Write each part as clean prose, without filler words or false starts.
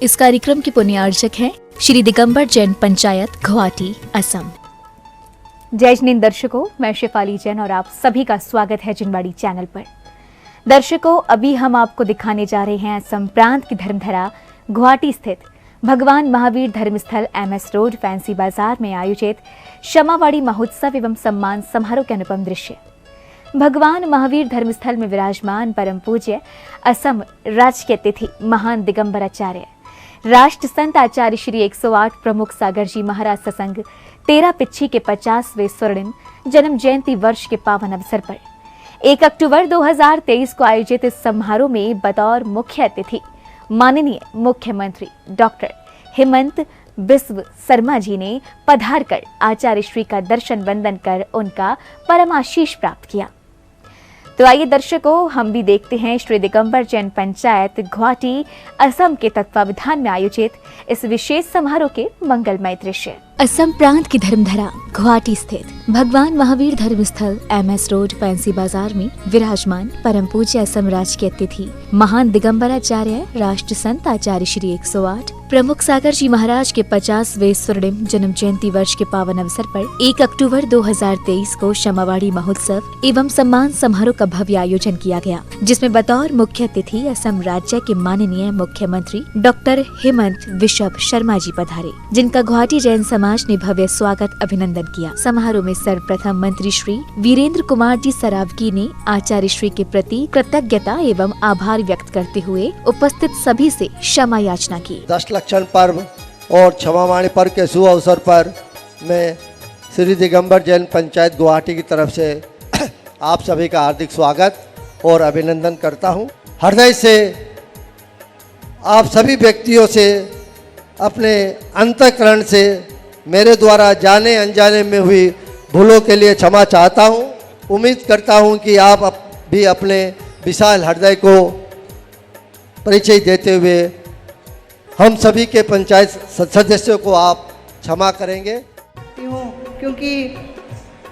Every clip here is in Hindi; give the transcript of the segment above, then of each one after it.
इस कार्यक्रम के पुण्यार्चक हैं श्री दिगंबर जैन पंचायत गुवाहाटी असम। जय जिनेंद्र दर्शकों, मैं शेफाली जैन और आप सभी का स्वागत है जिनवाड़ी चैनल पर। दर्शकों, अभी हम आपको दिखाने जा रहे हैं असम प्रांत की धर्मधरा गुवाहाटी स्थित भगवान महावीर धर्मस्थल MS रोड फैंसी बाजार में आयोजित क्षमावाड़ी महोत्सव एवं सम्मान समारोह के अनुपम दृश्य। भगवान महावीर धर्मस्थल में विराजमान परम पूज्य असम राज्य के अतिथि महान दिगंबर आचार्य राष्ट्र संत आचार्य श्री 108 प्रमुख सागर जी महाराज सत्संग 13 पिच्छी के 50वें स्वर्णिम जन्म जयंती वर्ष के पावन अवसर पर 1 अक्टूबर 2023 को आयोजित इस समारोह में बतौर मुख्य अतिथि माननीय मुख्यमंत्री डॉक्टर हेमंत बिस्व शर्मा जी ने पधार कर आचार्य श्री का दर्शन वंदन कर उनका परमाशीष प्राप्त किया। तो आइए दर्शकों, हम भी देखते हैं श्री दिगंबर जैन पंचायत गुवाहाटी असम के तत्वावधान में आयोजित इस विशेष समारोह के मंगलमय दृश्य। असम प्रांत की धर्मधरा गुवाहाटी स्थित भगवान महावीर धर्मस्थल MS रोड फैंसी बाजार में विराजमान परम पूज्य असम राज्य के अतिथि महान दिगंबराचार्य राष्ट्र संत आचार्य श्री 108 प्रमुख सागर जी महाराज के 50वें स्वर्णिम जन्म जयंती वर्ष के पावन अवसर पर 1 अक्टूबर 2023 को क्षमावाड़ी महोत्सव एवं सम्मान समारोह का भव्य आयोजन किया गया, जिसमें बतौर मुख्य अतिथि असम राज्य के माननीय मुख्यमंत्री डॉक्टर हेमंत बिस्व शर्मा जी पधारे, जिनका गुवाहाटी जैन समाज ने भव्य स्वागत अभिनंदन किया। समारोह में सर्वप्रथम मंत्री श्री वीरेंद्र कुमार जी सरावगी ने आचार्य श्री के प्रति कृतज्ञता एवं आभार व्यक्त करते हुए उपस्थित सभी से क्षमा याचना की। लक्षण पर्व और क्षमावाणी पर्व के शुभ अवसर पर मैं श्री दिगंबर जैन पंचायत गुवाहाटी की तरफ से आप सभी का हार्दिक स्वागत और अभिनंदन करता हूं। हृदय से आप सभी व्यक्तियों से अपने अंतःकरण से मेरे द्वारा जाने अनजाने में हुई भूलों के लिए क्षमा चाहता हूं। उम्मीद करता हूं कि आप भी अपने विशाल हृदय को परिचय देते हुए हम सभी के पंचायत सदस्यों को आप क्षमा करेंगे। क्योंकि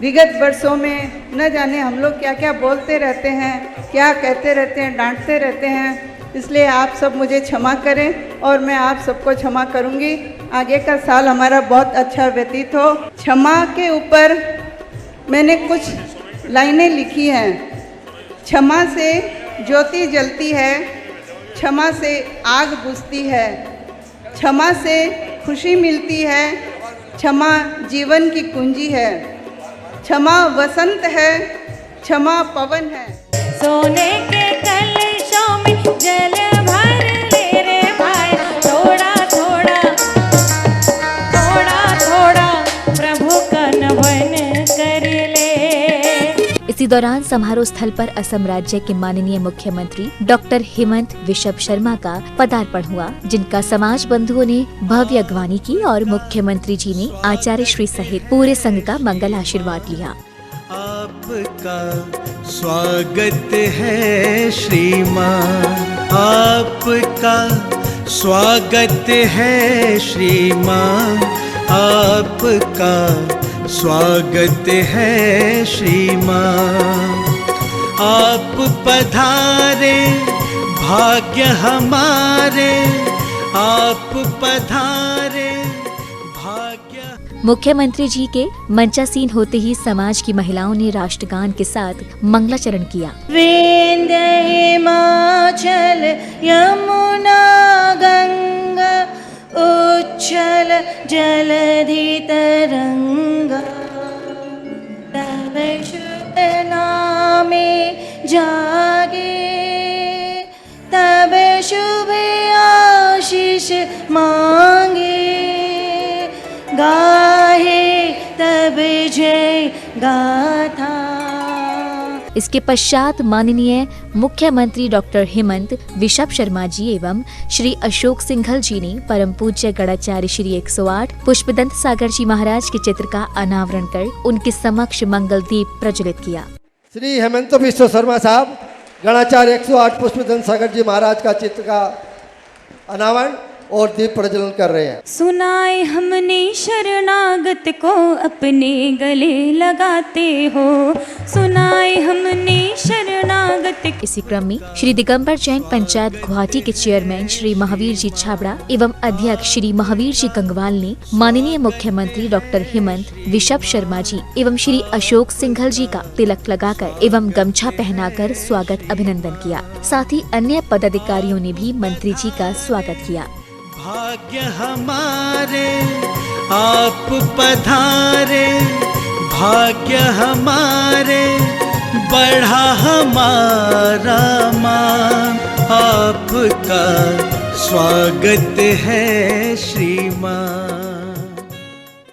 विगत वर्षों में न जाने हम लोग क्या क्या बोलते रहते हैं, क्या कहते रहते हैं, डांटते रहते हैं, इसलिए आप सब मुझे क्षमा करें और मैं आप सबको क्षमा करूंगी। आगे का साल हमारा बहुत अच्छा व्यतीत हो। क्षमा के ऊपर मैंने कुछ लाइनें लिखी हैं। क्षमा से ज्योति जलती है, क्षमा से आग बुझती है, क्षमा से खुशी मिलती है, क्षमा जीवन की कुंजी है, क्षमा वसंत है, क्षमा पवन है। सोने के कलशों में जल भर ले रे भाई, थोड़ा थोड़ा थोड़ा थोड़ा प्रभु का नमन कर ले। इसी दौरान समारोह स्थल पर असम राज्य के माननीय मुख्यमंत्री डॉक्टर हेमंत बिस्व शर्मा का पदार्पण हुआ, जिनका समाज बंधुओं ने भव्य अगवानी की और मुख्यमंत्री जी ने आचार्य श्री सहित पूरे संघ का मंगल आशीर्वाद लिया। आपका स्वागत है श्रीमान, आपका स्वागत है श्रीमान, आपका स्वागत है श्रीमान। आप पधारे भाग्य हमारे, आप पधारे भाग्य। मुख्यमंत्री जी के मंचासीन होते ही समाज की महिलाओं ने राष्ट्रगान के साथ मंगलाचरण किया। विंध्य हिमाचल यमुना गंगा उच्छल जलधि तरंगा, तब शुभ नामे जागे, तब शुभ आशीष मांगे, गाहे तब जय गाथा। इसके पश्चात माननीय मुख्यमंत्री डॉक्टर हेमंत बिस्व शर्मा जी एवं श्री अशोक सिंघल जी ने परम पूज्य गणाचार्य श्री 108 पुष्पदंत सागर जी महाराज के चित्र का अनावरण कर उनके समक्ष मंगल दीप प्रज्वलित किया। श्री हेमंत बिस्व शर्मा साहब गणाचार्य 108 पुष्पदंत सागर जी महाराज का चित्र का अनावरण और दीप प्रज्वलन कर रहे हैं। सुनाए हमने शरणागत को अपने गले लगाते हो, सुनाए हमने शरणागत। इसी क्रम में श्री दिगंबर जैन पंचायत गुवाहाटी के चेयरमैन श्री महावीर जी छाबड़ा एवं अध्यक्ष श्री महावीर जी गंगवाल ने माननीय मुख्यमंत्री डॉक्टर हेमंत विशप शर्मा जी एवं श्री अशोक सिंघल जी का तिलक लगाकर एवं गमछा पहनाकर स्वागत अभिनंदन किया। साथ ही अन्य पदाधिकारियों ने भी मंत्री जी का स्वागत किया। भाग्य हमारे आप पधारे, भाग्य हमारे बढ़ा हमारा मान, आपका स्वागत है श्रीमान।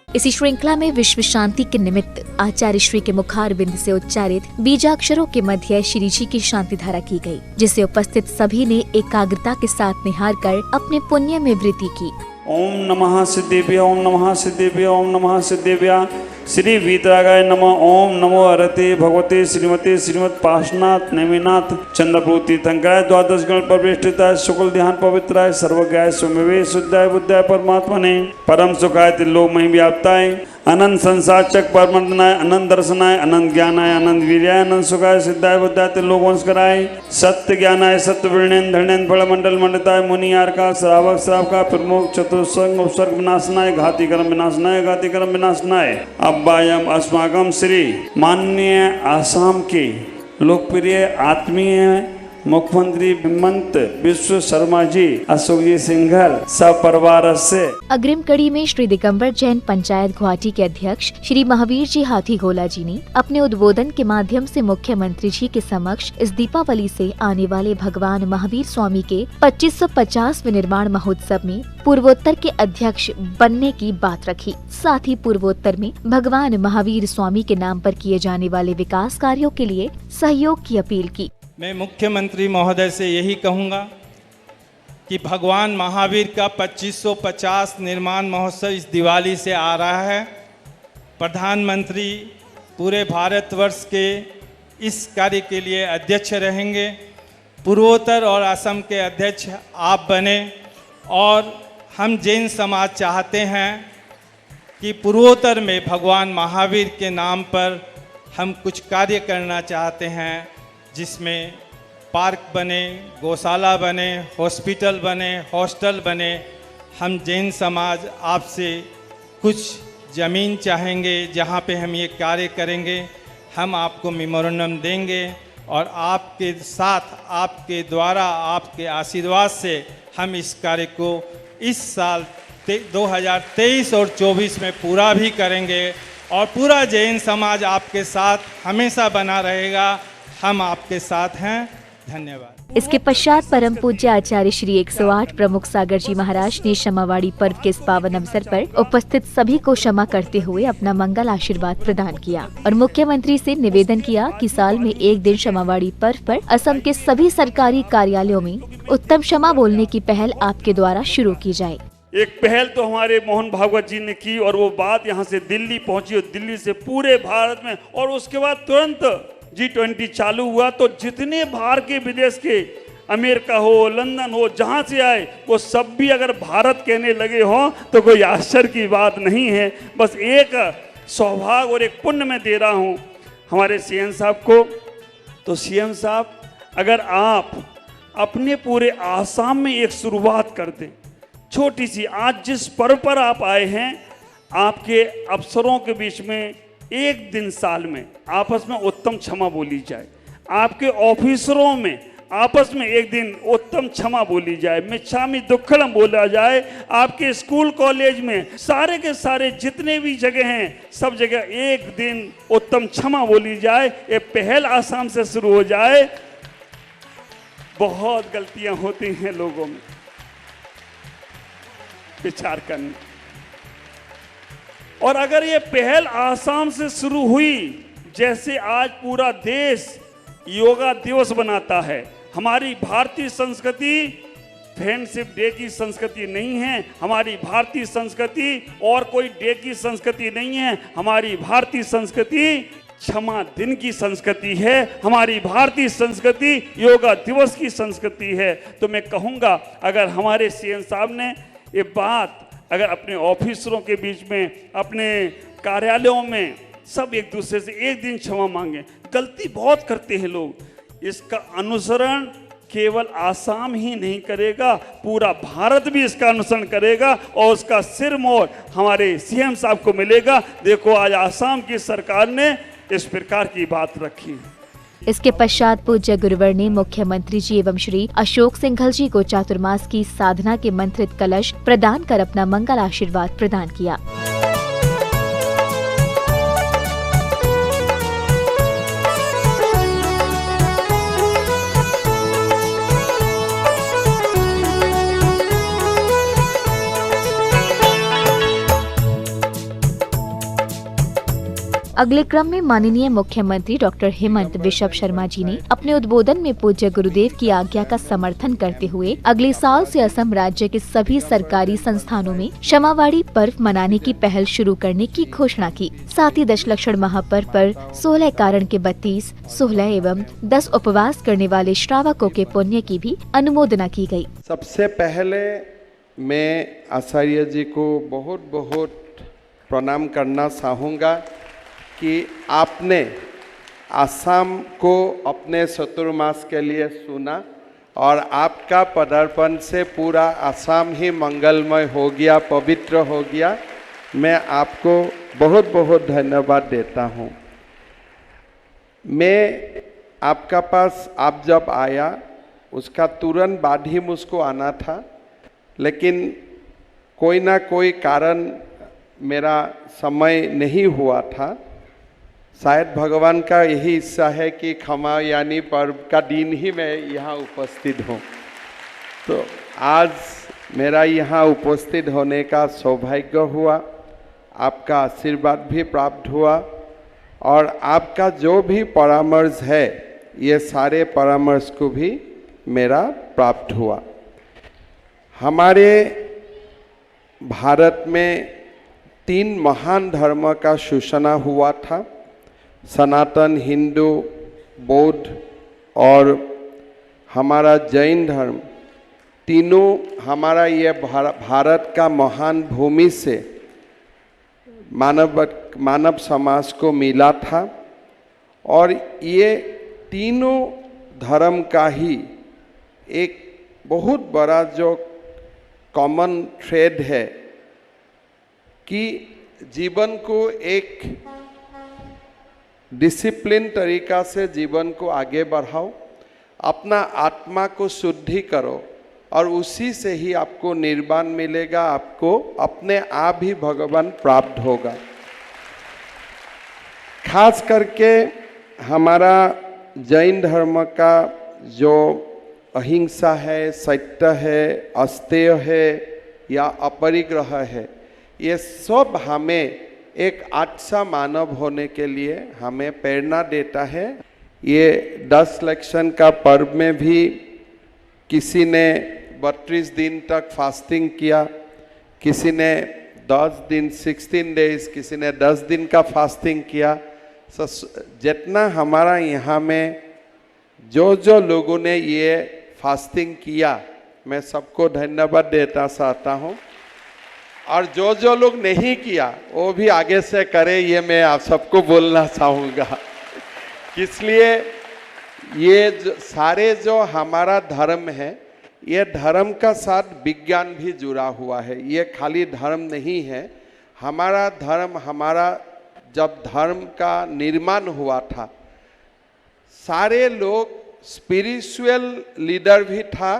इसी श्रृंखला में विश्व शांति के निमित्त आचार्य श्री के मुखार बिंद से उच्चारित बीजाक्षरों के मध्य श्री जी की शांति धारा की गई, जिसे उपस्थित सभी ने एकाग्रता के साथ निहार कर अपने पुण्य में वृद्धि की। ओम नमः सिद्धेभ्य, ओम नमः सिद्धेभ्य, ओम नमः सिद्धेभ्य। श्री वीतरागाय नमः। ओम नमो हरते भगवते श्रीमते श्रीमद पार्श्वनाथ नैमिनाथ चंद्रप्रभु तीर्थंकराय द्वादश गण परिवेष्टिताय शुक्ल ध्यान पवित्राय सर्वज्ञाय स्वमेवे शुद्धाय बुद्धाय परमात्मने परम सुखाय त्रिलोकमय व्याप्ताय अनंत संसार चक परमंडनाय अनंत दर्शनाय अनंत ज्ञानाय अनंत वीर्याय अनंत सुखाय सिद्धाय बुद्धाय त्रिलोकवंशकराय सत्य ज्ञानाय सत्य विनयन धरणेन फल मंडल मंडताय मुनियार का श्रावक श्राव का प्रमुख चतुर्संग उपसर्ग विनाशनाय घाती कर्म विनाशनाय घाती कर्म विनाशनाय। अब्बायम अस्माकम श्री माननीय आसाम के लोकप्रिय आत्मीय मुख्यमंत्री हेमंत विश्व शर्मा जी अशोक जी सिंघल सब परिवार से। अग्रिम कड़ी में श्री दिगंबर जैन पंचायत गुवाहाटी के अध्यक्ष श्री महावीर जी हाथीगोला जी ने अपने उद्बोधन के माध्यम से मुख्यमंत्री जी के समक्ष इस दीपावली से आने वाले भगवान महावीर स्वामी के 2550वें निर्माण महोत्सव में पूर्वोत्तर के अध्यक्ष बनने की बात रखी। साथ ही पूर्वोत्तर में भगवान महावीर स्वामी के नाम पर किए जाने वाले विकास कार्यों के लिए सहयोग की अपील की। मैं मुख्यमंत्री महोदय से यही कहूँगा कि भगवान महावीर का 2550 निर्माण महोत्सव इस दिवाली से आ रहा है। प्रधानमंत्री पूरे भारतवर्ष के इस कार्य के लिए अध्यक्ष रहेंगे। पूर्वोत्तर और असम के अध्यक्ष आप बने और हम जैन समाज चाहते हैं कि पूर्वोत्तर में भगवान महावीर के नाम पर हम कुछ कार्य करना चाहते हैं, जिसमें पार्क बने, गौशाला बने, हॉस्पिटल बने, हॉस्टल बने। हम जैन समाज आपसे कुछ ज़मीन चाहेंगे जहाँ पे हम ये कार्य करेंगे। हम आपको मेमोरेंडम देंगे और आपके साथ, आपके द्वारा, आपके आशीर्वाद से हम इस कार्य को इस साल 2023 और 24 में पूरा भी करेंगे और पूरा जैन समाज आपके साथ हमेशा बना रहेगा। हम आपके साथ हैं। धन्यवाद। इसके पश्चात परम पूज्य आचार्य श्री 108 प्रमुख सागर जी महाराज ने क्षमावाड़ी पर्व के इस पावन अवसर पर उपस्थित सभी को क्षमा करते हुए अपना मंगल आशीर्वाद प्रदान किया और मुख्यमंत्री से निवेदन किया कि साल में एक दिन क्षमावाड़ी पर्व पर असम के सभी सरकारी कार्यालयों में उत्तम क्षमा बोलने की पहल आपके द्वारा शुरू की जाए। एक पहल तो हमारे मोहन भागवत जी ने की और वो बात यहाँ से दिल्ली पहुंची और दिल्ली से पूरे भारत में, और उसके बाद तुरंत G20 चालू हुआ तो जितने बाहर के विदेश के, अमेरिका हो, लंदन हो, जहाँ से आए वो सब भी अगर भारत कहने लगे हों तो कोई आश्चर्य की बात नहीं है। बस एक सौभाग्य और एक पुण्य मैं दे रहा हूँ हमारे सीएम साहब को। तो सीएम साहब, अगर आप अपने पूरे आसाम में एक शुरुआत कर दें छोटी सी, आज जिस पर्व पर आप आए हैं, आपके अफसरों के बीच में एक दिन साल में आपस में उत्तम क्षमा बोली जाए, आपके ऑफिसरों में आपस में एक दिन उत्तम क्षमा बोली जाए, मिच्छामि दुक्कड़म बोला जाए, आपके स्कूल कॉलेज में सारे के सारे जितने भी जगह हैं सब जगह एक दिन उत्तम क्षमा बोली जाए। ये पहल आसाम से शुरू हो जाए। बहुत गलतियां होती हैं लोगों में, विचार करने, और अगर ये पहल आसाम से शुरू हुई, जैसे आज पूरा देश योगा दिवस बनाता है, हमारी भारतीय संस्कृति फ्रेंडशिप डे की संस्कृति नहीं है, हमारी भारतीय संस्कृति और कोई डे की संस्कृति नहीं है, हमारी भारतीय संस्कृति क्षमा दिन की संस्कृति है, हमारी भारतीय संस्कृति योगा दिवस की संस्कृति है। तो मैं कहूँगा अगर हमारे सीएम साहब ने ये बात अगर अपने ऑफिसरों के बीच में, अपने कार्यालयों में सब एक दूसरे से एक दिन क्षमा मांगे। गलती बहुत करते हैं लोग, इसका अनुसरण केवल आसाम ही नहीं करेगा, पूरा भारत भी इसका अनुसरण करेगा और उसका सिर मोहर हमारे सीएम साहब को मिलेगा। देखो आज आसाम की सरकार ने इस प्रकार की बात रखी। इसके पश्चात पूज्य गुरुवर ने मुख्यमंत्री जी एवं श्री अशोक सिंघल जी को चातुर्मास की साधना के मंत्रित कलश प्रदान कर अपना मंगल आशीर्वाद प्रदान किया। अगले क्रम में माननीय मुख्यमंत्री डॉक्टर हेमंत बिशप शर्मा जी ने अपने उद्बोधन में पूज्य गुरुदेव की आज्ञा का समर्थन करते हुए अगले साल से असम राज्य के सभी सरकारी संस्थानों में क्षमावाड़ी पर्व मनाने की पहल शुरू करने की घोषणा की। साथ ही दशलक्षण महापर्व पर 16 कारण के 32, 16 एवं 10 उपवास करने वाले श्रावकों के पुण्य की भी अनुमोदना की गयी। सबसे पहले मैं आचार्य जी को बहुत बहुत प्रणाम करना चाहूँगा कि आपने आसाम को अपने चतुर्मास के लिए सुना और आपका पदार्पण से पूरा आसाम ही मंगलमय हो गया, पवित्र हो गया। मैं आपको बहुत बहुत धन्यवाद देता हूँ। मैं आपका पास आप जब आया उसका तुरंत बाद ही मुझको आना था, लेकिन कोई ना कोई कारण मेरा समय नहीं हुआ था। शायद भगवान का यही इच्छा है कि क्षमा यानी पर्व का दिन ही मैं यहाँ उपस्थित हूँ। तो आज मेरा यहाँ उपस्थित होने का सौभाग्य हुआ, आपका आशीर्वाद भी प्राप्त हुआ और आपका जो भी परामर्श है ये सारे परामर्श को भी मेरा प्राप्त हुआ। हमारे भारत में 3 महान धर्म का सूचना हुआ था, सनातन, हिंदू, बौद्ध और हमारा जैन धर्म। तीनों हमारा ये भारत का महान भूमि से मानव समाज को मिला था और ये तीनों धर्म का ही एक बहुत बड़ा जो कॉमन थ्रेड है कि जीवन को एक डिसिप्लिन तरीका से जीवन को आगे बढ़ाओ, अपना आत्मा को शुद्धि करो और उसी से ही आपको निर्वाण मिलेगा, आपको अपने आप ही भगवान प्राप्त होगा। खास करके हमारा जैन धर्म का जो अहिंसा है, सत्य है, अस्तेय है या अपरिग्रह है, ये सब हमें एक अच्छा मानव होने के लिए हमें प्रेरणा देता है। ये 10 लक्षण का पर्व में भी किसी ने 32 दिन तक फास्टिंग किया, किसी ने 10 दिन 16 डेज, किसी ने 10 दिन का फास्टिंग किया। जितना हमारा यहाँ में जो लोगों ने ये फास्टिंग किया, मैं सबको धन्यवाद देना चाहता हूँ और जो लोग नहीं किया वो भी आगे से करे, ये मैं आप सबको बोलना चाहूँगा। इसलिए ये सारे जो हमारा धर्म है, ये धर्म का साथ विज्ञान भी जुड़ा हुआ है। ये खाली धर्म नहीं है। हमारा धर्म, हमारा जब धर्म का निर्माण हुआ था, सारे लोग स्पिरिचुअल लीडर भी था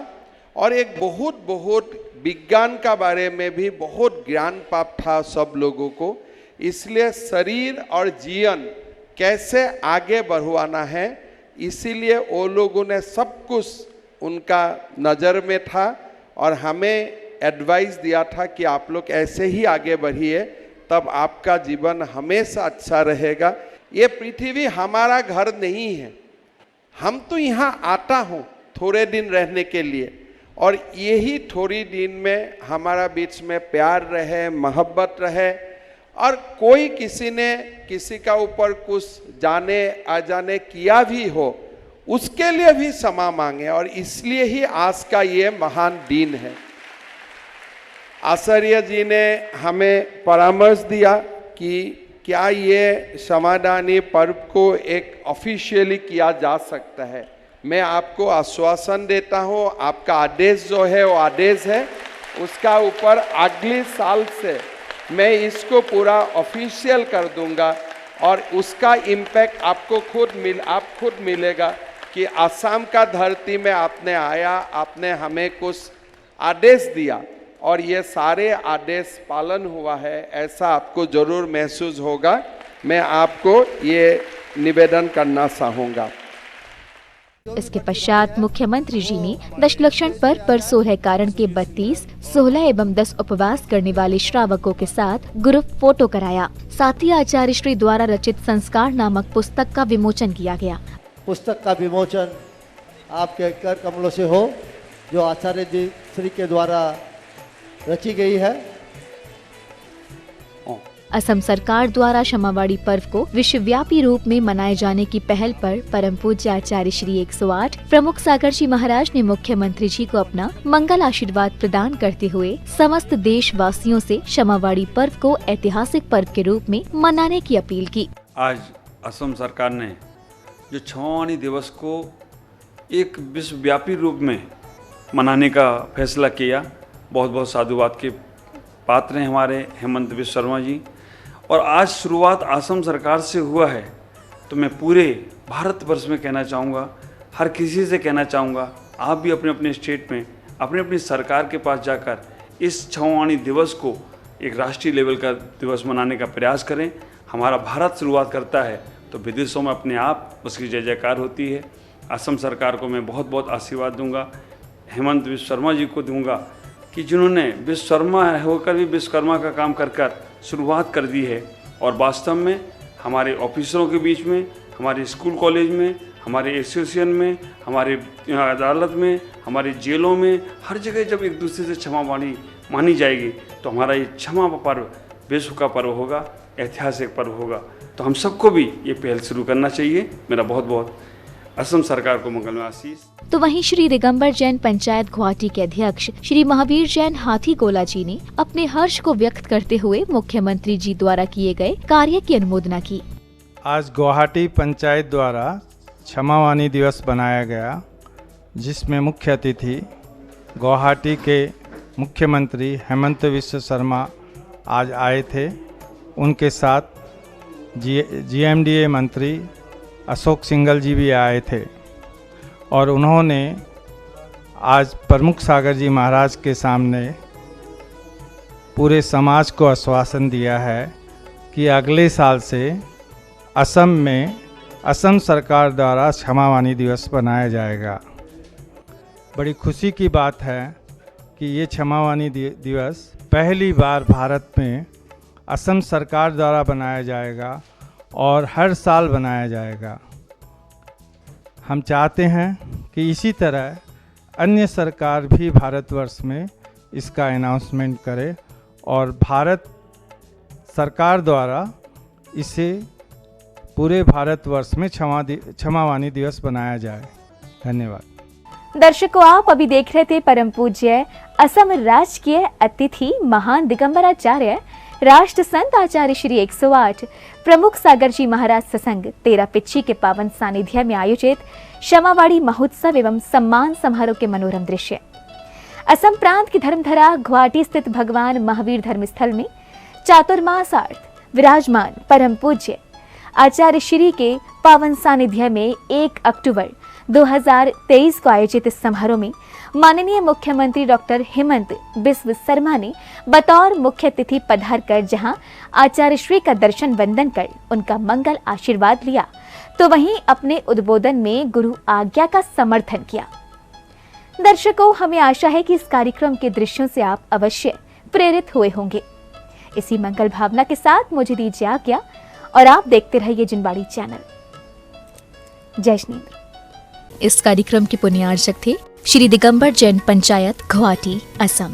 और एक बहुत विज्ञान का बारे में भी बहुत ज्ञान प्राप्त था सब लोगों को। इसलिए शरीर और जीवन कैसे आगे बढ़वाना है, इसीलिए वो लोगों ने सब कुछ उनका नज़र में था और हमें एडवाइस दिया था कि आप लोग ऐसे ही आगे बढ़िए, तब आपका जीवन हमेशा अच्छा रहेगा। ये पृथ्वी हमारा घर नहीं है, हम तो यहाँ आता हूँ थोड़े दिन रहने के लिए और यही थोड़ी दिन में हमारा बीच में प्यार रहे, मोहब्बत रहे और कोई किसी ने किसी का ऊपर कुछ जाने अजाने किया भी हो, उसके लिए भी क्षमा मांगे। और इसलिए ही आज का ये महान दिन है। आचार्य जी ने हमें परामर्श दिया कि क्या ये क्षमादानी पर्व को एक ऑफिशियली किया जा सकता है। मैं आपको आश्वासन देता हूँ, आपका आदेश जो है वो आदेश है, उसका ऊपर अगले साल से मैं इसको पूरा ऑफिशियल कर दूंगा। और उसका इम्पैक्ट आपको खुद मिलेगा कि असम का धरती में आपने आया, आपने हमें कुछ आदेश दिया और ये सारे आदेश पालन हुआ है, ऐसा आपको जरूर महसूस होगा। मैं आपको ये निवेदन करना चाहूँगा। इसके पश्चात मुख्यमंत्री जी ने दशलक्षण पर 16 कारण के 32, 16 एवं 10 उपवास करने वाले श्रावकों के साथ ग्रुप फोटो कराया। साथ ही आचार्य श्री द्वारा रचित संस्कार नामक पुस्तक का विमोचन किया गया। पुस्तक का विमोचन आपके कर कमलों से हो, जो आचार्य जी श्री के द्वारा रची गई है। असम सरकार द्वारा क्षमावाड़ी पर्व को विश्वव्यापी रूप में मनाए जाने की पहल पर परम पूज्य आचार्य श्री 108 प्रमुख सागर जी महाराज ने मुख्यमंत्री जी को अपना मंगल आशीर्वाद प्रदान करते हुए समस्त देशवासियों से क्षमावाड़ी पर्व को ऐतिहासिक पर्व के रूप में मनाने की अपील की। आज असम सरकार ने जो क्षमावाणी दिवस को एक विश्वव्यापी रूप में मनाने का फैसला किया, बहुत बहुत साधुवाद के पात्र हैं हमारे हेमंत बिश्व शर्मा जी। और आज शुरुआत असम सरकार से हुआ है, तो मैं पूरे भारतवर्ष में कहना चाहूँगा, हर किसी से कहना चाहूँगा, आप भी अपने अपने स्टेट में अपनी अपनी सरकार के पास जाकर इस क्षमावाणी दिवस को एक राष्ट्रीय लेवल का दिवस मनाने का प्रयास करें। हमारा भारत शुरुआत करता है तो विदेशों में अपने आप उसकी जय जयकार होती है। असम सरकार को मैं बहुत बहुत आशीर्वाद दूंगा, हेमंत बिश्व शर्मा जी को दूंगा कि जिन्होंने विश्वकर्मा होकर भी विश्वकर्मा का काम कर शुरुआत कर दी है। और वास्तव में हमारे ऑफिसरों के बीच में, हमारे स्कूल कॉलेज में, हमारे एसोसिएशन में, हमारे अदालत में, हमारे जेलों में, हर जगह जब एक दूसरे से क्षमावाणी मानी जाएगी तो हमारा ये क्षमा पर्व विश्व का पर्व होगा, ऐतिहासिक पर्व होगा। तो हम सबको भी ये पहल शुरू करना चाहिए। मेरा बहुत बहुत असम सरकार को मंगलमय आशीष। तो वहीं श्री दिगंबर जैन पंचायत गुवाहाटी के अध्यक्ष श्री महावीर जैन हाथीगोला जी ने अपने हर्ष को व्यक्त करते हुए मुख्यमंत्री जी द्वारा किए गए कार्य की अनुमोदना की। आज गुवाहाटी पंचायत द्वारा क्षमावाणी दिवस बनाया गया, जिसमें मुख्य अतिथि गुवाहाटी के मुख्यमंत्री हेमंत बिश्व शर्मा आज आए थे। उनके साथ GMDA मंत्री अशोक सिंघल जी भी आए थे और उन्होंने आज प्रमुख सागर जी महाराज के सामने पूरे समाज को आश्वासन दिया है कि अगले साल से असम में असम सरकार द्वारा क्षमावाणी दिवस बनाया जाएगा। बड़ी खुशी की बात है कि ये क्षमावाणी दिवस पहली बार भारत में असम सरकार द्वारा बनाया जाएगा और हर साल बनाया जाएगा। हम चाहते हैं कि इसी तरह अन्य सरकार भी भारतवर्ष में इसका अनाउंसमेंट करे और भारत सरकार द्वारा इसे पूरे भारतवर्ष में क्षमावाणी दिवस बनाया जाए। धन्यवाद। दर्शकों, आप अभी देख रहे थे परम पूज्य असम राजकीय अतिथि महान दिगंबराचार्य राष्ट्र संत आचार्य श्री 108 प्रमुख सागर जी महाराज सत्संग 13 पिच्छी के पावन सानिध्य में आयोजित क्षमावाड़ी महोत्सव एवं सम्मान समारोह के मनोरम दृश्य। असम प्रांत की धर्मधरा गुवाहाटी स्थित भगवान महावीर धर्मस्थल में चातुर्मासार्थ विराजमान परम पूज्य आचार्य श्री के पावन सानिध्य में 1 अक्टूबर 2023 को आयोजित इस समारोह में माननीय मुख्यमंत्री डॉक्टर हेमंत बिश्व शर्मा ने बतौर मुख्य अतिथि पधार कर जहां आचार्य श्री का दर्शन वंदन कर उनका मंगल आशीर्वाद लिया, तो वहीं अपने उद्बोधन में गुरु आज्ञा का समर्थन किया। दर्शकों, हमें आशा है कि इस कार्यक्रम के दृश्यों से आप अवश्य प्रेरित हुए होंगे। इसी मंगल भावना के साथ मुझे दीजिए आज्ञा और आप देखते रहिए जिनवाड़ी चैनल। जय श्री। इस कार्यक्रम के पुण्यार्चक थे श्री दिगंबर जैन पंचायत गुवाहाटी, असम।